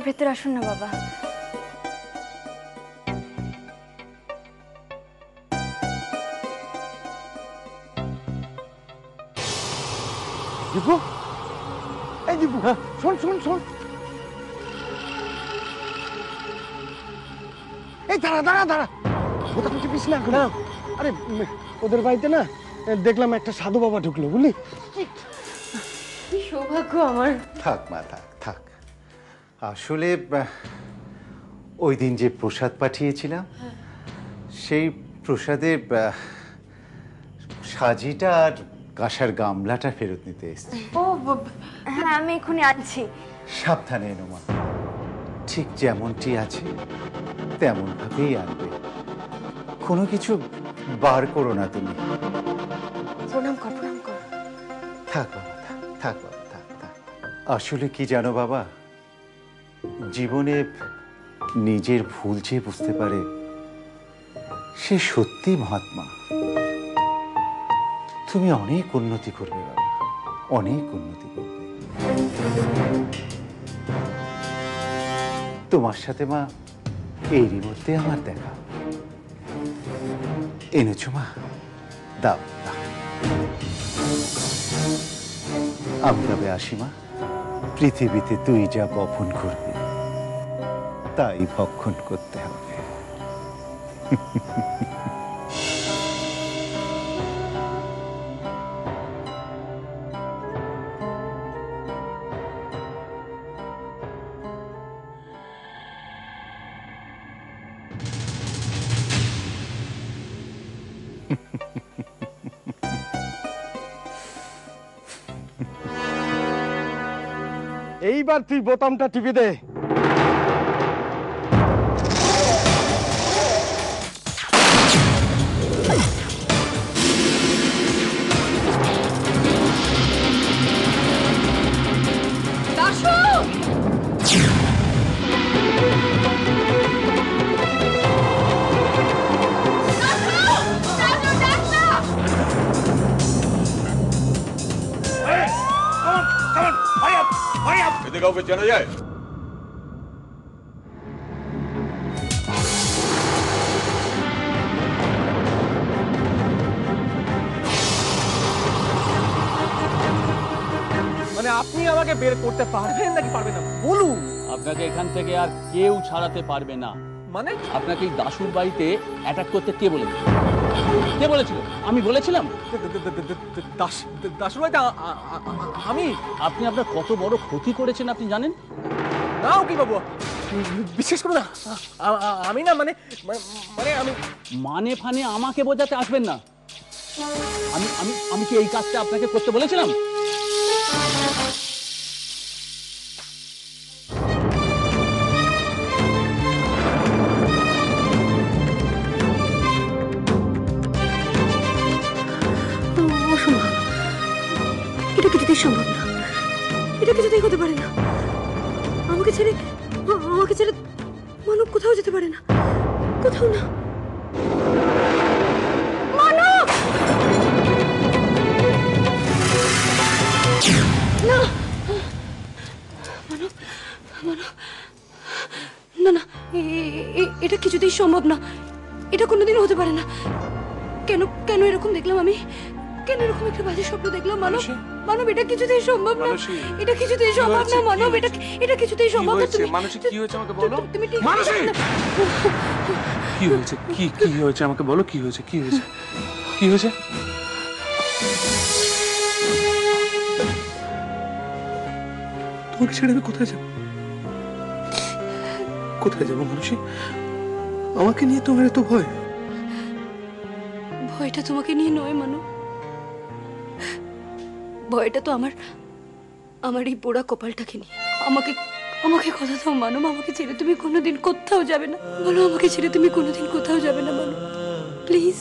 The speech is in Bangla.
একবার ভেতরে আসুন না বাবা। দীপু, এই দীপু, শোন শোন শোন, এই দাঁড়া দাঁড়া দাঁড়া, ওটা কিছু পিস না। আরে ওদের বাড়িতে না দেখলাম একটা সাধু বাবা ঢুকলো, বুঝলি? কি সৌভাগ্য আমার। থাক মা, থাক থাক। আসলে ওই দিন যে প্রসাদ পাঠিয়েছিলাম, সেই প্রসাদে সাজিটা আর কাঁসার গামলাটা ফেরত নিতে এসেছি। ও হ্যাঁ, আমি এক্ষুনি আনছি। সাবধানে এনো মা, ঠিক যেমনটি আছে তেমন ভাবেই আনবে, কোনো কিছু বার করো না তুমি। প্রণাম কর, প্রণাম কর। থাক বাবা, থাক থাক বাবা, থাক থাক। আসলে কি জানো বাবা, জীবনে নিজের ভুল যে বুঝতে পারে সে সত্যি মহাত্মা। তুমি অনেক উন্নতি করবে বাবা, অনেক উন্নতি করবে। তোমার সাথে মা এরই মধ্যে আমার দেখা। এনেছো মা? দাও দাও। আমি তবে আসি মা। পৃথিবীতে তুই যা বপন করবি তাই ভক্ষণ করতে হবে। এইবার তুই বোতামটা টিপে দে। এতে কাউকে চেনা যায়? মানে আপনি আমাকে বের করতে পারবেন নাকি পারবেন না বলুন? আপনাকে এখান থেকে আর কেউ ছাড়াতে পারবে না। মানে আপনাকে এই দাশুর বাড়িতে অ্যাটাক করতে কে বলেছিল? কে বলেছিল? আমি বলেছিলাম? দাশুর বাড়িতে আমি? আপনি আপনার কত বড় ক্ষতি করেছেন আপনি জানেন? না উকিল বাবু, বিশ্বাস করো না, আমি না মানে মানে আমি মানে ফানে আমাকে বোঝাতে আসবেন না। আমি আমি আমি কি এই কাজটা আপনাকে করতে বলেছিলাম? এটা কিছুতেই সম্ভব না, এটা কিছুতেই হতে পারে না। আমাকে ছেড়ে মানব কোথাও যেতে পারে না, কোথাও না। মানব না, মানব মানব না না, এটা কিছুতেই সম্ভব না, এটা কোনোদিনও হতে পারে না। কেন কেন এরকম দেখলাম আমি? কেন এরকম একটা বাজে স্বপ্ন দেখলাম? মানব মানব, এটা কিছুতেই সম্ভব না, এটা কিছুতেই সম্ভব না মানব, এটা কিছুতেই সম্ভব না। তুমি মানুষী কি হয়েছে আমাকে বলো? তুমি ঠিক মানুষী কি হয়েছে? কি হয়েছে আমাকে বলো? কি হয়েছে? কি হয়েছে? কি হয়েছে? তোমাকে ছেড়ে আমি কোথায় যাব? কোথায় যাবো মানুষী? আমাকে নিয়ে তোমার এত ভয়? ভয়টা তোমাকে নিয়ে নয় মানব, ভয়টা তো আমার এই পোড়া কপালটাকে নিয়ে। আমাকে কথা দাও মানব, আমাকে ছেড়ে তুমি কোনোদিন কোথাও যাবে না। বলো, আমাকে ছেড়ে তুমি কোনোদিন কোথাও যাবে না মানব, প্লিজ।